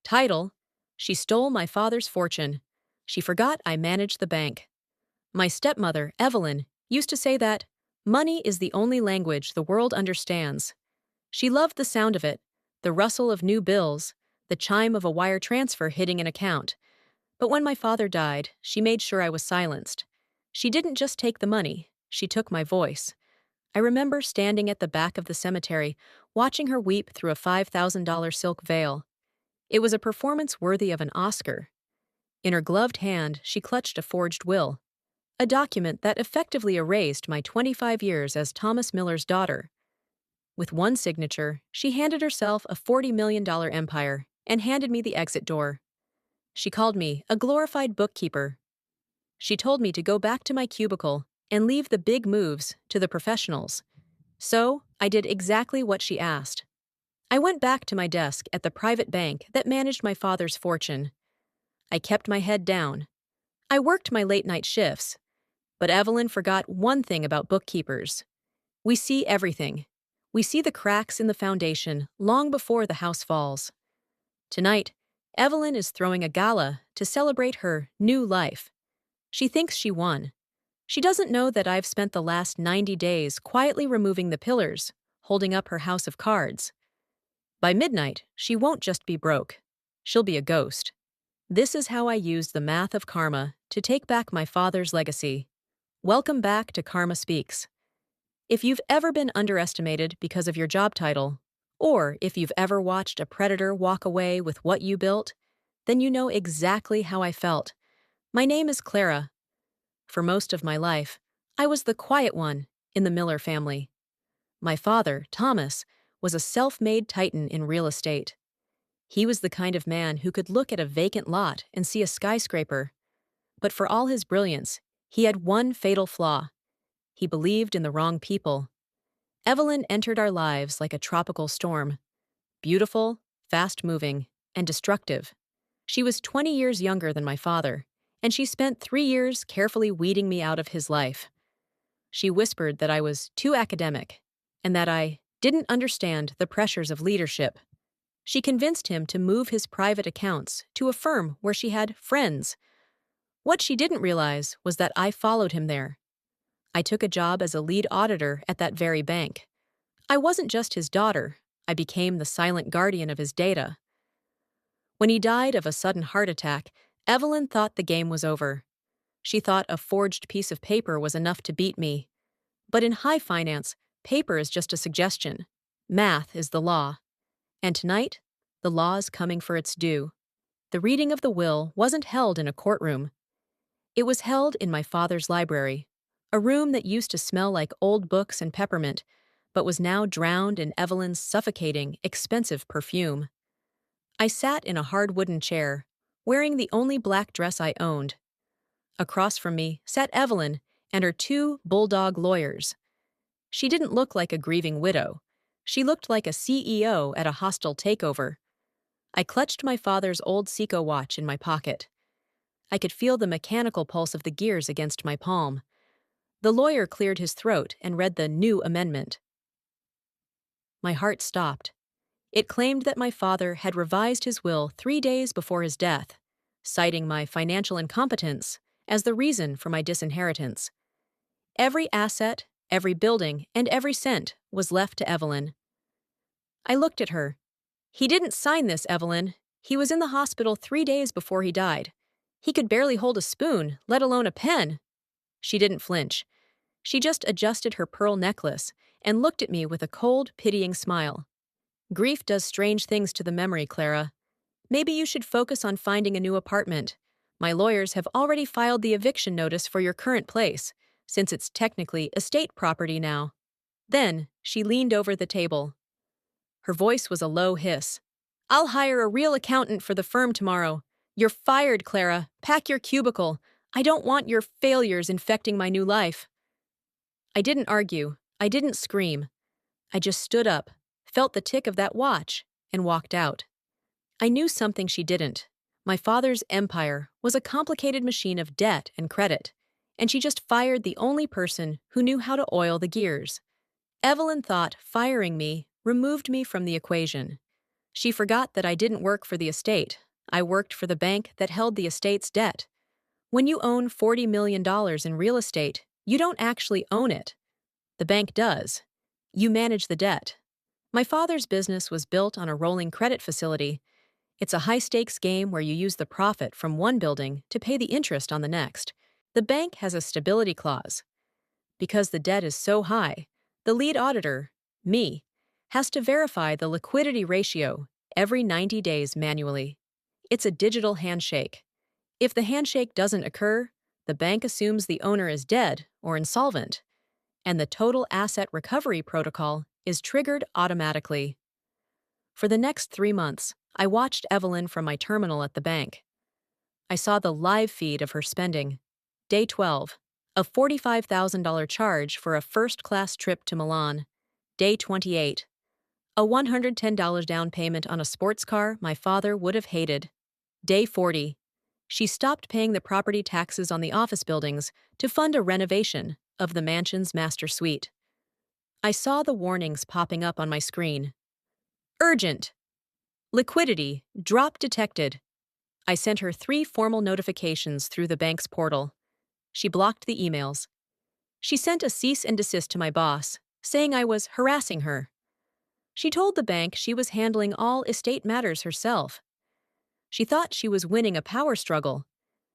Title: She Stole My Father's Fortune. She Forgot I Managed the Bank. My stepmother, Evelyn, used to say that money is the only language the world understands. She loved the sound of it, the rustle of new bills, the chime of a wire transfer hitting an account. But when my father died, she made sure I was silenced. She didn't just take the money, she took my voice. I remember standing at the back of the cemetery, watching her weep through a $5,000 silk veil. It was a performance worthy of an Oscar. In her gloved hand, she clutched a forged will, a document that effectively erased my 25 years as Thomas Miller's daughter. With one signature, she handed herself a $40 million empire and handed me the exit door. She called me a glorified bookkeeper. She told me to go back to my cubicle and leave the big moves to the professionals. So, I did exactly what she asked. I went back to my desk at the private bank that managed my father's fortune. I kept my head down. I worked my late-night shifts. But Evelyn forgot one thing about bookkeepers. We see everything. We see the cracks in the foundation long before the house falls. Tonight, Evelyn is throwing a gala to celebrate her new life. She thinks she won. She doesn't know that I've spent the last 90 days quietly removing the pillars, holding up her house of cards. By midnight, she won't just be broke. She'll be a ghost. This is how I used the math of karma to take back my father's legacy. Welcome back to Karma Speaks. If you've ever been underestimated because of your job title, or if you've ever watched a predator walk away with what you built, then you know exactly how I felt. My name is Clara. For most of my life, I was the quiet one in the Miller family. My father, Thomas, was a self-made titan in real estate. He was the kind of man who could look at a vacant lot and see a skyscraper. But for all his brilliance, he had one fatal flaw. He believed in the wrong people. Evelyn entered our lives like a tropical storm. Beautiful, fast-moving, and destructive. She was 20 years younger than my father, and she spent 3 years carefully weeding me out of his life. She whispered that I was too academic, and that I didn't understand the pressures of leadership. She convinced him to move his private accounts to a firm where she had friends. What she didn't realize was that I followed him there. I took a job as a lead auditor at that very bank. I wasn't just his daughter, I became the silent guardian of his data. When he died of a sudden heart attack, Evelyn thought the game was over. She thought a forged piece of paper was enough to beat me. But in high finance, paper is just a suggestion. Math is the law. And tonight, the law is coming for its due. The reading of the will wasn't held in a courtroom. It was held in my father's library, a room that used to smell like old books and peppermint, but was now drowned in Evelyn's suffocating, expensive perfume. I sat in a hard wooden chair, wearing the only black dress I owned. Across from me sat Evelyn and her 2 bulldog lawyers. She didn't look like a grieving widow. She looked like a CEO at a hostile takeover. I clutched my father's old Seiko watch in my pocket. I could feel the mechanical pulse of the gears against my palm. The lawyer cleared his throat and read the new amendment. My heart stopped. It claimed that my father had revised his will 3 days before his death, citing my financial incompetence as the reason for my disinheritance. Every asset, every building, and every cent was left to Evelyn. I looked at her. He didn't sign this, Evelyn. He was in the hospital 3 days before he died. He could barely hold a spoon, let alone a pen. She didn't flinch. She just adjusted her pearl necklace and looked at me with a cold, pitying smile. Grief does strange things to the memory, Clara. Maybe you should focus on finding a new apartment. My lawyers have already filed the eviction notice for your current place, since it's technically estate property now. Then, she leaned over the table. Her voice was a low hiss. I'll hire a real accountant for the firm tomorrow. You're fired, Clara. Pack your cubicle. I don't want your failures infecting my new life. I didn't argue. I didn't scream. I just stood up, felt the tick of that watch, and walked out. I knew something she didn't. My father's empire was a complicated machine of debt and credit, and she just fired the only person who knew how to oil the gears. Evelyn thought firing me removed me from the equation. She forgot that I didn't work for the estate. I worked for the bank that held the estate's debt. When you own $40 million in real estate, you don't actually own it. The bank does. You manage the debt. My father's business was built on a rolling credit facility. It's a high-stakes game where you use the profit from one building to pay the interest on the next. The bank has a stability clause. Because the debt is so high, the lead auditor, me, has to verify the liquidity ratio every 90 days manually. It's a digital handshake. If the handshake doesn't occur, the bank assumes the owner is dead or insolvent, and the total asset recovery protocol is triggered automatically. For the next 3 months, I watched Evelyn from my terminal at the bank. I saw the live feed of her spending. Day 12, a $45,000 charge for a first-class trip to Milan. Day 28, a $110 down payment on a sports car my father would have hated. Day 40, she stopped paying the property taxes on the office buildings to fund a renovation of the mansion's master suite. I saw the warnings popping up on my screen. Urgent! Liquidity, drop detected. I sent her 3 formal notifications through the bank's portal. She blocked the emails. She sent a cease and desist to my boss, saying I was harassing her. She told the bank she was handling all estate matters herself. She thought she was winning a power struggle.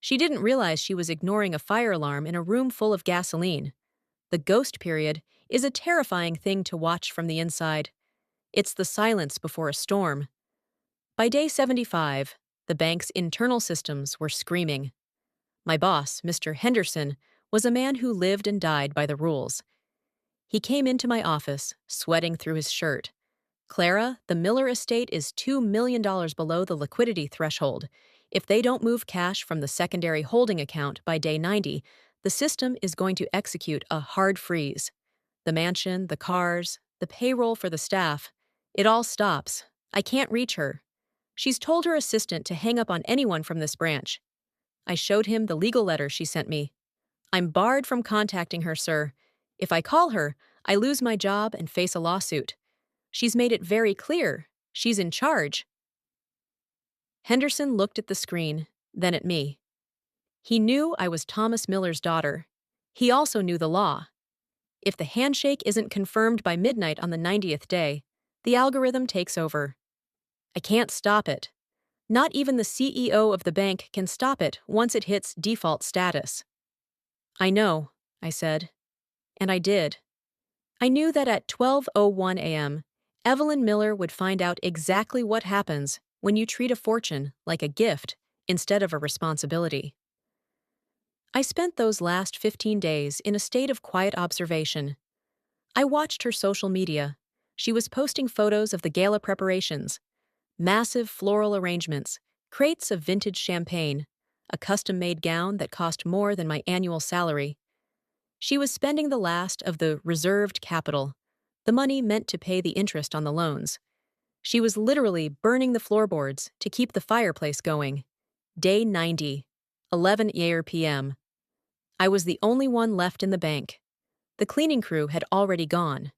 She didn't realize she was ignoring a fire alarm in a room full of gasoline. The ghost period is a terrifying thing to watch from the inside. It's the silence before a storm. By day 75, the bank's internal systems were screaming. My boss, Mr. Henderson, was a man who lived and died by the rules. He came into my office, sweating through his shirt. Clara, the Miller estate is $2 million below the liquidity threshold. If they don't move cash from the secondary holding account by day 90, the system is going to execute a hard freeze. The mansion, the cars, the payroll for the staff, it all stops. I can't reach her. She's told her assistant to hang up on anyone from this branch. I showed him the legal letter she sent me. I'm barred from contacting her, sir. If I call her, I lose my job and face a lawsuit. She's made it very clear. She's in charge. Henderson looked at the screen, then at me. He knew I was Thomas Miller's daughter. He also knew the law. If the handshake isn't confirmed by midnight on the 90th day, the algorithm takes over. I can't stop it. Not even the CEO of the bank can stop it once it hits default status. I know, I said. And I did. I knew that at 12:01 a.m., Evelyn Miller would find out exactly what happens when you treat a fortune like a gift instead of a responsibility. I spent those last 15 days in a state of quiet observation. I watched her social media. She was posting photos of the gala preparations, massive floral arrangements, crates of vintage champagne, a custom-made gown that cost more than my annual salary. She was spending the last of the reserved capital, the money meant to pay the interest on the loans. She was literally burning the floorboards to keep the fireplace going. Day 90, 11 p.m. I was the only one left in the bank. The cleaning crew had already gone.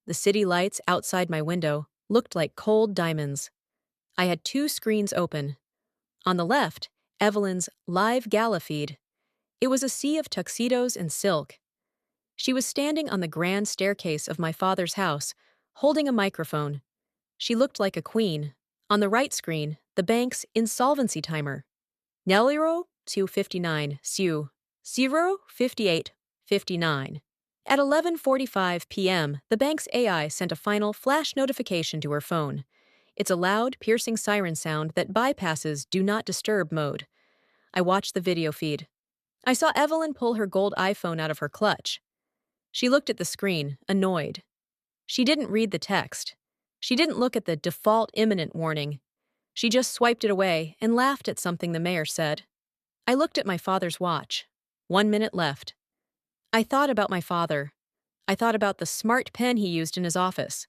The city lights outside my window looked like cold diamonds. I had 2 screens open. On the left, Evelyn's live gala feed. It was a sea of tuxedos and silk. She was standing on the grand staircase of my father's house, holding a microphone. She looked like a queen. On the right screen, the bank's insolvency timer. Neliro 259 Su 05859. At 11:45 p.m., the bank's AI sent a final flash notification to her phone. It's a loud, piercing siren sound that bypasses Do Not Disturb mode. I watched the video feed. I saw Evelyn pull her gold iPhone out of her clutch. She looked at the screen, annoyed. She didn't read the text. She didn't look at the default imminent warning. She just swiped it away and laughed at something the mayor said. I looked at my father's watch. 1 minute left. I thought about my father. I thought about the smart pen he used in his office.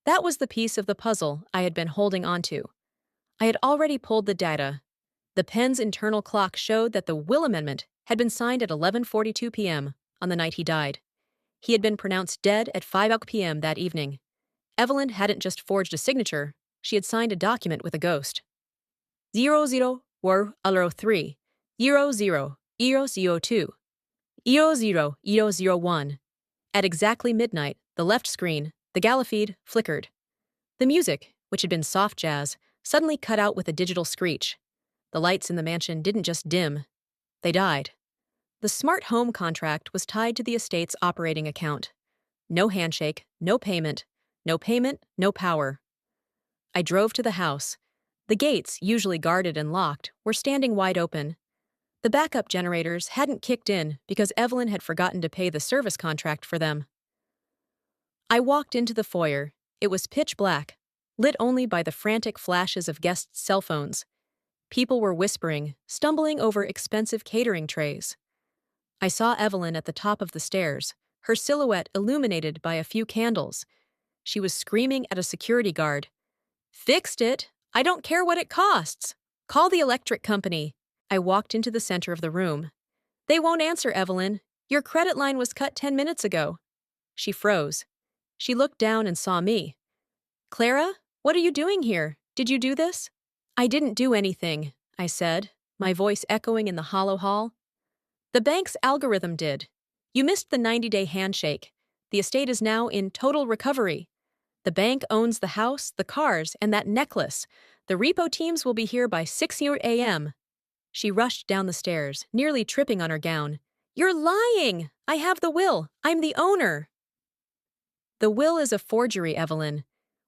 That was the piece of the puzzle I had been holding onto. I had already pulled the data. The pen's internal clock showed that the will amendment had been signed at 11:42 p.m. on the night he died. He had been pronounced dead at 5 p.m. that evening. Evelyn hadn't just forged a signature, She had signed a document with a ghost. 00 3 00 00 At exactly midnight, the left screen, the gala feed, flickered. The music, which had been soft jazz, suddenly cut out with a digital screech. The lights in the mansion didn't just dim, they died. The smart home contract was tied to the estate's operating account. No handshake, no payment, no power. I drove to the house. The gates, usually guarded and locked, were standing wide open. The backup generators hadn't kicked in because Evelyn had forgotten to pay the service contract for them. I walked into the foyer. It was pitch black, lit only by the frantic flashes of guests' cell phones. People were whispering, stumbling over expensive catering trays. I saw Evelyn at the top of the stairs, her silhouette illuminated by a few candles. She was screaming at a security guard. "Fixed it! I don't care what it costs! Call the electric company!" I walked into the center of the room. "They won't answer, Evelyn. Your credit line was cut 10 minutes ago." She froze. She looked down and saw me. "Clara, what are you doing here? Did you do this?" "I didn't do anything," I said, my voice echoing in the hollow hall. "The bank's algorithm did. You missed the 90-day handshake. The estate is now in total recovery. The bank owns the house, the cars, and that necklace. The repo teams will be here by 6 a.m. She rushed down the stairs, nearly tripping on her gown. "You're lying! I have the will. I'm the owner." "The will is a forgery, Evelyn.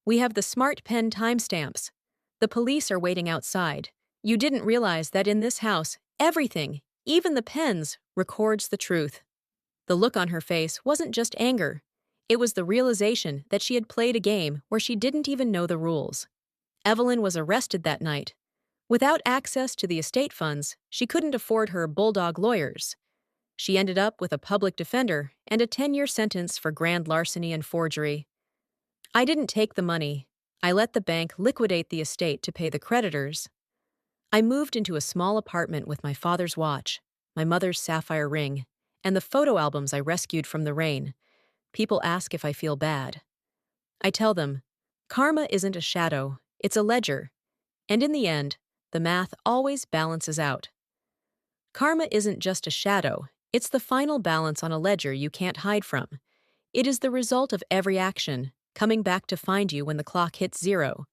We have the smart pen timestamps. The police are waiting outside. You didn't realize that in this house, everything, even the pens, records the truth." The look on her face wasn't just anger. It was the realization that she had played a game where she didn't even know the rules. Evelyn was arrested that night. Without access to the estate funds, she couldn't afford her bulldog lawyers. She ended up with a public defender and a 10-year sentence for grand larceny and forgery. I didn't take the money. I let the bank liquidate the estate to pay the creditors. I moved into a small apartment with my father's watch, my mother's sapphire ring, and the photo albums I rescued from the rain. People ask if I feel bad. I tell them, karma isn't a shadow, it's a ledger. And in the end, the math always balances out. Karma isn't just a shadow, it's the final balance on a ledger you can't hide from. It is the result of every action, coming back to find you when the clock hits 0.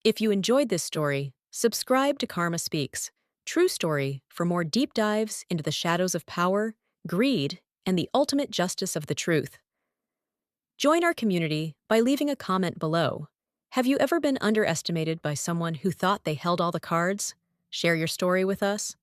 If you enjoyed this story, subscribe to Karma Speaks, True Story, for more deep dives into the shadows of power, greed, and the ultimate justice of the truth. Join our community by leaving a comment below. Have you ever been underestimated by someone who thought they held all the cards? Share your story with us.